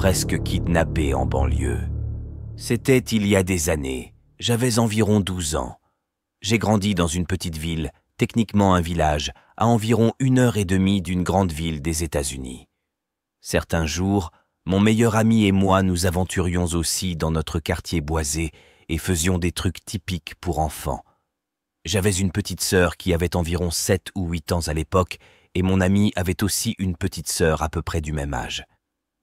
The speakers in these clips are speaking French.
presque kidnappé en banlieue. C'était il y a des années, j'avais environ 12 ans. J'ai grandi dans une petite ville, techniquement un village, à environ 1h30 d'une grande ville des États-Unis. Certains jours, mon meilleur ami et moi nous aventurions aussi dans notre quartier boisé et faisions des trucs typiques pour enfants. J'avais une petite sœur qui avait environ 7 ou 8 ans à l'époque et mon ami avait aussi une petite sœur à peu près du même âge.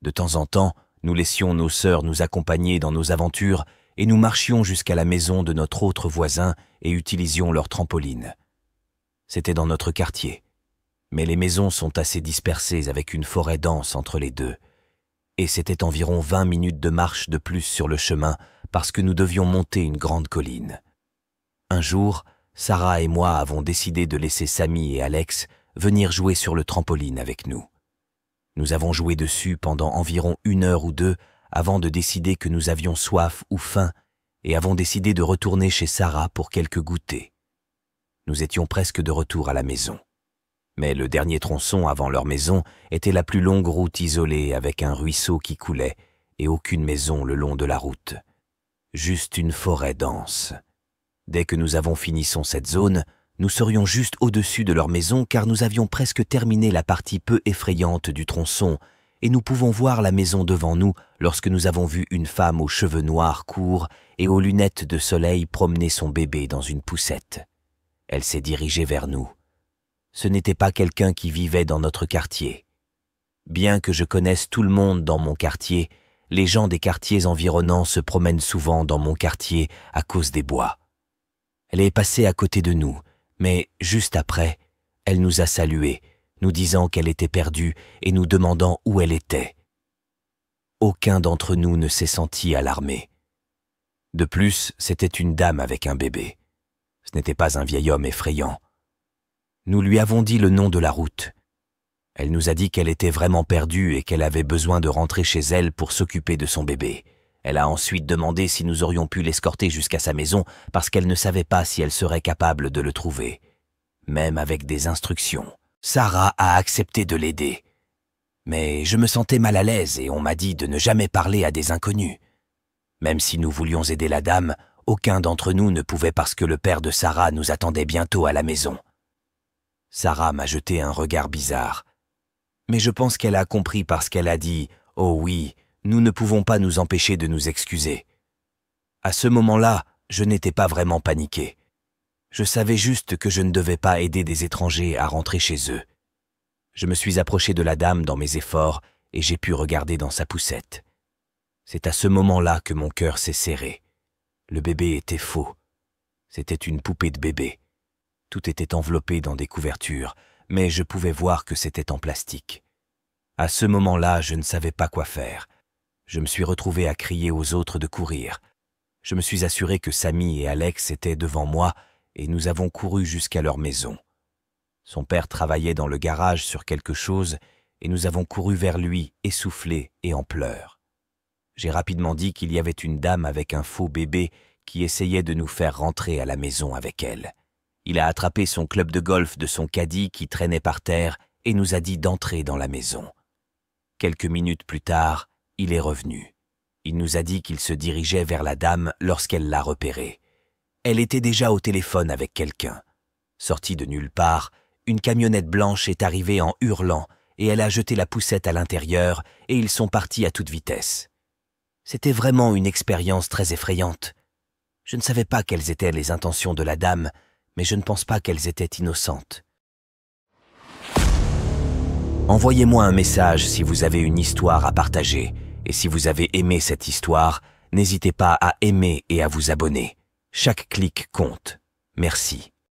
De temps en temps, nous laissions nos sœurs nous accompagner dans nos aventures et nous marchions jusqu'à la maison de notre autre voisin et utilisions leur trampoline. C'était dans notre quartier, mais les maisons sont assez dispersées avec une forêt dense entre les deux. Et c'était environ 20 minutes de marche de plus sur le chemin parce que nous devions monter une grande colline. Un jour, Sarah et moi avons décidé de laisser Samy et Alex venir jouer sur le trampoline avec nous. Nous avons joué dessus pendant environ 1 heure ou 2 avant de décider que nous avions soif ou faim et avons décidé de retourner chez Sarah pour quelques goûters. Nous étions presque de retour à la maison. Mais le dernier tronçon avant leur maison était la plus longue route isolée avec un ruisseau qui coulait et aucune maison le long de la route. Juste une forêt dense. Dès que nous avons fini cette zone, nous serions juste au-dessus de leur maison car nous avions presque terminé la partie peu effrayante du tronçon et nous pouvons voir la maison devant nous lorsque nous avons vu une femme aux cheveux noirs courts et aux lunettes de soleil promener son bébé dans une poussette. Elle s'est dirigée vers nous. Ce n'était pas quelqu'un qui vivait dans notre quartier. Bien que je connaisse tout le monde dans mon quartier, les gens des quartiers environnants se promènent souvent dans mon quartier à cause des bois. Elle est passée à côté de nous, mais juste après, elle nous a salués, nous disant qu'elle était perdue et nous demandant où elle était. Aucun d'entre nous ne s'est senti alarmé. De plus, c'était une dame avec un bébé. Ce n'était pas un vieil homme effrayant. Nous lui avons dit le nom de la route. Elle nous a dit qu'elle était vraiment perdue et qu'elle avait besoin de rentrer chez elle pour s'occuper de son bébé. Elle a ensuite demandé si nous aurions pu l'escorter jusqu'à sa maison parce qu'elle ne savait pas si elle serait capable de le trouver. Même avec des instructions, Sarah a accepté de l'aider. Mais je me sentais mal à l'aise et on m'a dit de ne jamais parler à des inconnus. Même si nous voulions aider la dame, aucun d'entre nous ne pouvait parce que le père de Sarah nous attendait bientôt à la maison. Sarah m'a jeté un regard bizarre. Mais je pense qu'elle a compris parce qu'elle a dit « Oh oui, nous ne pouvons pas nous empêcher de nous excuser ». À ce moment-là, je n'étais pas vraiment paniqué. Je savais juste que je ne devais pas aider des étrangers à rentrer chez eux. Je me suis approché de la dame dans mes efforts et j'ai pu regarder dans sa poussette. C'est à ce moment-là que mon cœur s'est serré. Le bébé était faux. C'était une poupée de bébé. Tout était enveloppé dans des couvertures, mais je pouvais voir que c'était en plastique. À ce moment-là, je ne savais pas quoi faire. Je me suis retrouvé à crier aux autres de courir. Je me suis assuré que Samy et Alex étaient devant moi et nous avons couru jusqu'à leur maison. Son père travaillait dans le garage sur quelque chose et nous avons couru vers lui, essoufflés et en pleurs. J'ai rapidement dit qu'il y avait une dame avec un faux bébé qui essayait de nous faire rentrer à la maison avec elle. Il a attrapé son club de golf de son caddie qui traînait par terre et nous a dit d'entrer dans la maison. Quelques minutes plus tard, il est revenu. Il nous a dit qu'il se dirigeait vers la dame lorsqu'elle l'a repéré. Elle était déjà au téléphone avec quelqu'un. Sortie de nulle part, une camionnette blanche est arrivée en hurlant et elle a jeté la poussette à l'intérieur et ils sont partis à toute vitesse. C'était vraiment une expérience très effrayante. Je ne savais pas quelles étaient les intentions de la dame, mais je ne pense pas qu'elles étaient innocentes. Envoyez-moi un message si vous avez une histoire à partager. Et si vous avez aimé cette histoire, n'hésitez pas à aimer et à vous abonner. Chaque clic compte. Merci.